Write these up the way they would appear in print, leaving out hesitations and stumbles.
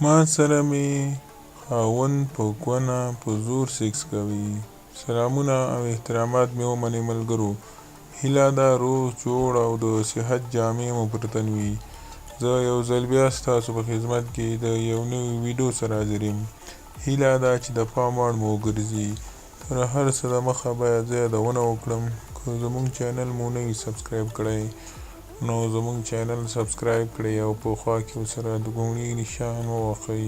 ما سره مې خاوند په کونه په زور سیکس کوي. سلامونه او احترامات مې ومنئ ملګرو. هیله ده روغ جوړ او د صحت جامې مو پر تن وي. زه یو ځل بیا ستاسو په خدمت کې د یو نوي ویډیو سره حاضر یم. هیله ده چې د پام وړ مو وګرځي. تر هر څه دمخه باید زه یادونه وکړم، که زموږ چینل مو نه وي سبسکرایب کړی نو زموږ چینل سبسکرایب کړئ او په خوا کې ورسره د ګونګړي نښان ووهئ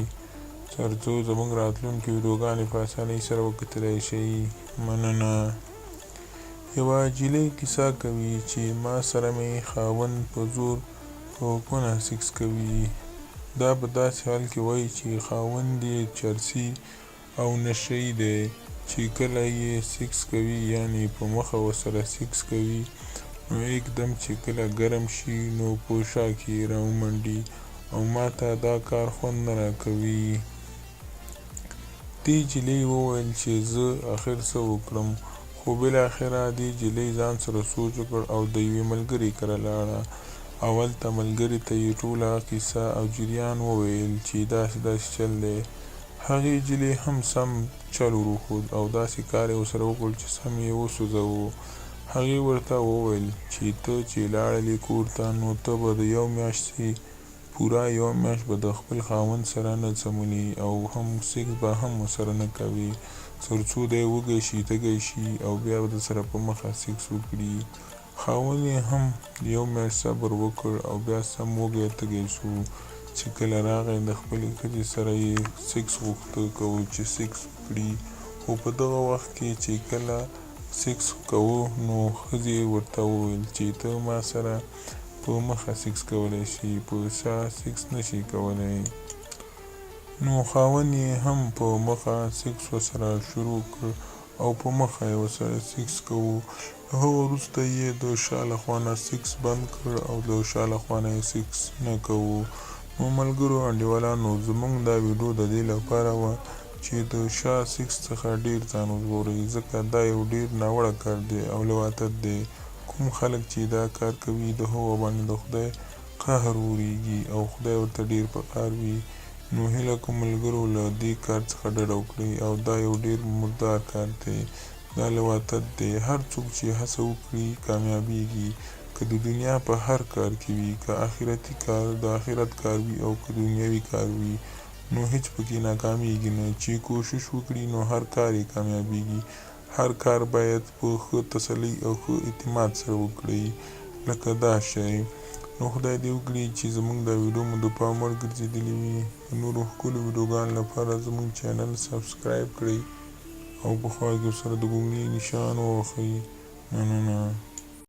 تر څو زموږ راتلونکي ویډیوګانې په اسانۍ سره وکتلی شئ. مننه. یوه نجلۍ کیسه کوي چې ما سره مې خاوند په زور په کونه سیکس کوي. دا په داسې حال کې وایي چې خاوند یې چرسي او نشه یي دی، چې کله یې سیکس کوي یعنې په مخه ورسره سیکس کوي نو یکدم چې کله ګرم شي نو په شا کې راومنډي او ماته دا کار خوند نه راکوي. دې نجلۍ وویل چې زه اخر څه وکړم، خو بالاخره دې نجلۍ ځان سره سوچ وکړ او د یوې ملګرې کره لاړه. اول ته ملګرې ته یې ټوله کیسه او جریان وویل چې داسې چل دی. هغې نجلۍ هم سم چل وروښود او داسې کار یې ورسره وکړ چې سم یې وسوځاوه. هغې ورته وویل چې ته چې لاړلې کور ته نو ته به د یو میاشتې پوره یوه میاشت به د خپل خاوند سره نه څملې او هم سیکس به هم ورسره نه کوې، تر څو دی وږی شي تږی شي او بیا به درسره په مخه سیکس وکړي. خاوند یې هم یو میاشت صبر وکړ او بیا سم وږی تږی شو چې کله راغی د خپلې ښځې سره یې سیکس غوښته کوو چې سیکس وکړي. خو په دغه وخت کې چې کله سیکس کوو نو ښځې ورته وویل چې ته ما سره په مخه سیکس کولی شي، په شا سیکس نشي کولی. نو خاوند یې هم په مخه سیکس ورسره شروع کړ او په مخه یې ورسره سیکس کوو. له هغه وروسته یې د شا له خوا نه سیکس بند کړ او د شا له خوا نه یې سیکس نه کوو. نو ملګرو انډیوالانو، زموږ دا ویډیو د دې لپاره وه چې د شا سیکس څخه ډېر ځان وژغورئ، ځکه دا یو ډېر ناوړه کار دی او لواطت دی. کوم خلک چې دا کار کوي د هغو باندې د خدای قهر وریږي او خدای ورته ډېر په قهر وي. نو هیله کوم ملګرو له دې کار څخه ډډه وکړئ او دا یو ډېر مردار کار دی، دا لواطت دی. هر څوک چې هڅه وکړي کامیابیږي، که د دنیا په هر کار کې وي، که آخرتي کار د آخرت کار وي او که دنیوي کار وي نو هیڅ پکې ناکامیږي نه. چې کوشش وکړي نو هر کار یې کامیابیږي. هر کار باید په ښه تسلۍ او ښه اعتماد سره وکړئ لکه دا شی. نو خدای دې وکړي چې زموږ دا ویډیو مو د پام وړ ګرځېدلې وي. د نورو ښکلو ویډیوګانو لپاره زموږ چینل سبسکرایب کړئ او په خوا کې ورسره د ګونګړي نښان ووهئ. مننه.